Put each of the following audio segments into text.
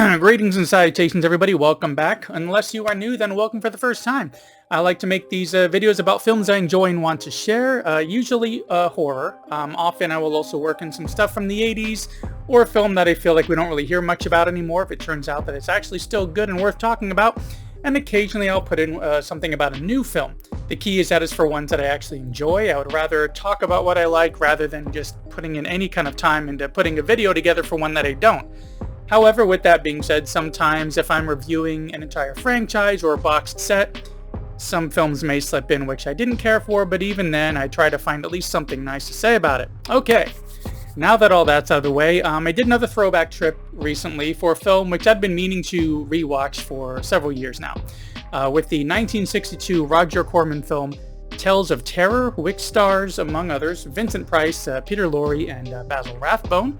Greetings and salutations, everybody. Welcome back. Unless you are new, then welcome for the first time. I like to make these videos about films I enjoy and want to share, usually horror. Often I will also work in some stuff from the 80s, or a film that I feel like we don't really hear much about anymore if it turns out that it's actually still good and worth talking about. And occasionally I'll put in something about a new film. The key is that it's for ones that I actually enjoy. I would rather talk about what I like rather than just putting in any kind of time into putting a video together for one that I don't. However, with that being said, sometimes if I'm reviewing an entire franchise or a boxed set, some films may slip in which I didn't care for, but even then I try to find at least something nice to say about it. Okay, now that all that's out of the way, I did another throwback trip recently for a film which I'd been meaning to rewatch for several years now, with the 1962 Roger Corman film Tales of Terror, which stars, among others, Vincent Price, Peter Lorre, and Basil Rathbone.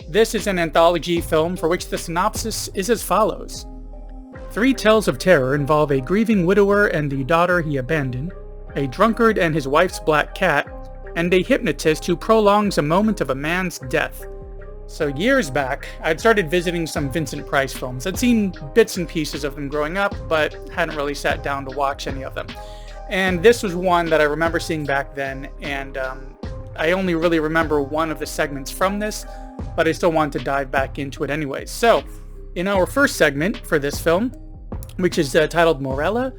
This is an anthology film for which the synopsis is as follows. 3 tales of terror involve a grieving widower and the daughter he abandoned, a drunkard and his wife's black cat, and a hypnotist who prolongs a moment of a man's death. So years back, I'd started visiting some Vincent Price films. I'd seen bits and pieces of them growing up, but hadn't really sat down to watch any of them. And this was one that I remember seeing back then, and I only really remember one of the segments from this, but I still want to dive back into it anyways. So, in our first segment for this film, which is titled Morella,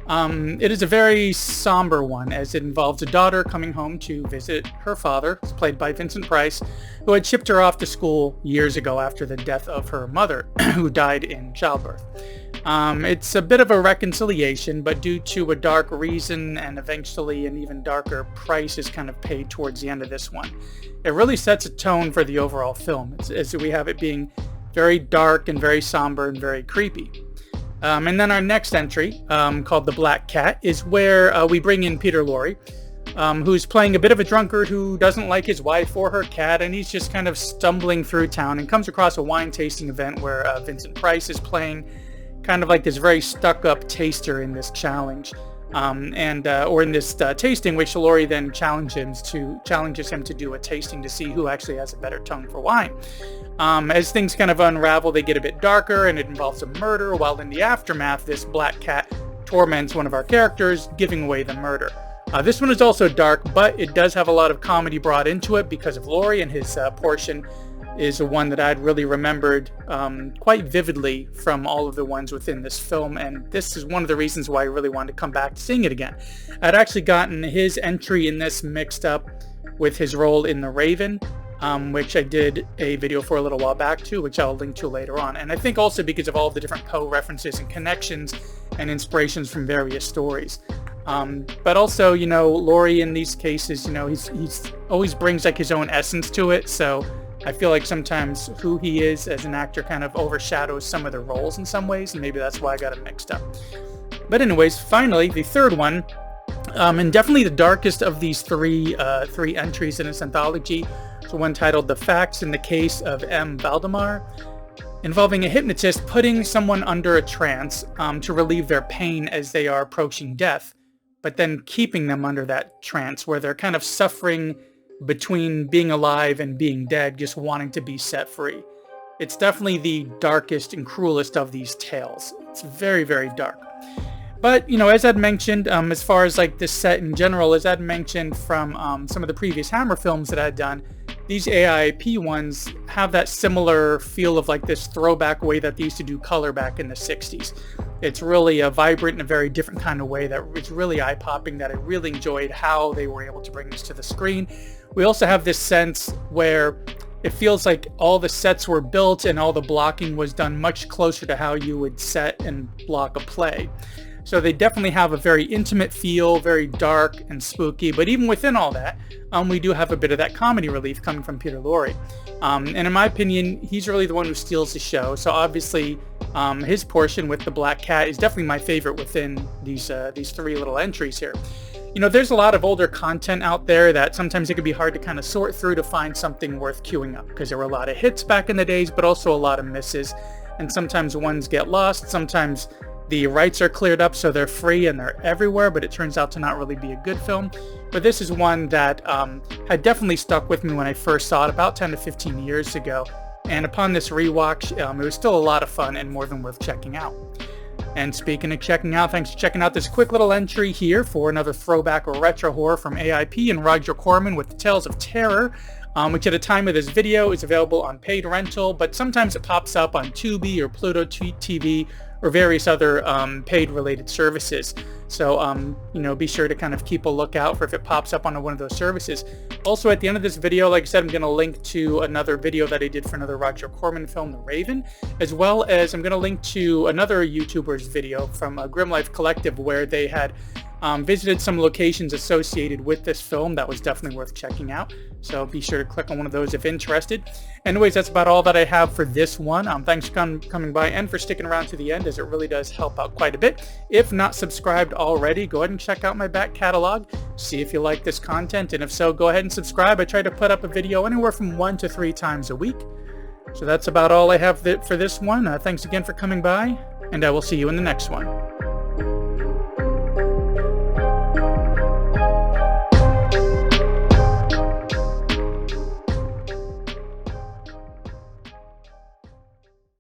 it is a very somber one, as it involves a daughter coming home to visit her father, played by Vincent Price, who had shipped her off to school years ago after the death of her mother, who died in childbirth. It's a bit of a reconciliation, but due to a dark reason and eventually an even darker price is kind of paid towards the end of this one. It really sets a tone for the overall film, as we have it being very dark and very somber and very creepy. And then our next entry, called The Black Cat, is where we bring in Peter Lorre, who's playing a bit of a drunkard who doesn't like his wife or her cat, and he's just kind of stumbling through town and comes across a wine tasting event where Vincent Price is playing kind of like this very stuck-up taster in this challenge, or in this tasting, which Lorre then challenges him to do a tasting to see who actually has a better tongue for wine. As things kind of unravel, they get a bit darker, and it involves a murder, while in the aftermath, this black cat torments one of our characters, giving away the murder. This one is also dark, but it does have a lot of comedy brought into it because of Lorre, and his portion is one that I'd really remembered quite vividly from all of the ones within this film, and this is one of the reasons why I really wanted to come back to seeing it again. I'd actually gotten his entry in this mixed up with his role in The Raven, which I did a video for a little while back too, which I'll link to later on. And I think also because of all of the different Poe references and connections and inspirations from various stories. But also, Lorre in these cases, he's always brings like his own essence to it, so I feel like sometimes who he is as an actor kind of overshadows some of the roles in some ways, and maybe that's why I got it mixed up. But anyways, finally, the third one, and definitely the darkest of these three entries in this anthology, is one titled The Facts in the Case of M. Valdemar, involving a hypnotist putting someone under a trance to relieve their pain as they are approaching death, but then keeping them under that trance where they're kind of suffering between being alive and being dead, just wanting to be set free. It's definitely the darkest and cruelest of these tales. It's very, very dark. But, as I'd mentioned, as far as like this set in general, as I'd mentioned from some of the previous Hammer films that I'd done, these AIP ones have that similar feel of like this throwback way that they used to do color back in the 60s. It's really a vibrant and a very different kind of way that it's really eye-popping, that I really enjoyed how they were able to bring this to the screen. We also have this sense where it feels like all the sets were built and all the blocking was done much closer to how you would set and block a play. So they definitely have a very intimate feel, very dark and spooky, but even within all that, we do have a bit of that comedy relief coming from Peter Lorre. And in my opinion, he's really the one who steals the show. So obviously, his portion with the Black Cat is definitely my favorite within these 3 little entries here. There's a lot of older content out there that sometimes it can be hard to kind of sort through to find something worth queuing up, because there were a lot of hits back in the days, but also a lot of misses. And sometimes ones get lost, sometimes the rights are cleared up so they're free and they're everywhere, but it turns out to not really be a good film. But this is one that had definitely stuck with me when I first saw it about 10 to 15 years ago. and upon this rewatch, it was still a lot of fun and more than worth checking out. And speaking of checking out, thanks for checking out this quick little entry here for another throwback or retro horror from AIP and Roger Corman with the Tales of Terror, which at the time of this video is available on paid rental, but sometimes it pops up on Tubi or Pluto TV or various other paid related services. So, be sure to kind of keep a lookout for if it pops up on one of those services. Also, at the end of this video, like I said, I'm going to link to another video that I did for another Roger Corman film, The Raven, as well as I'm going to link to another YouTuber's video from Grim Life Collective where they had visited some locations associated with this film that was definitely worth checking out. So be sure to click on one of those if interested. Anyways, that's about all that I have for this one. Thanks for coming by and for sticking around to the end, as it really does help out quite a bit. If not subscribed already, go ahead and check out my back catalog, see if you like this content, and if so, go ahead and subscribe. I try to put up a video anywhere from 1 to 3 times a week. So that's about all I have for this one. Thanks again for coming by, and I will see you in the next one.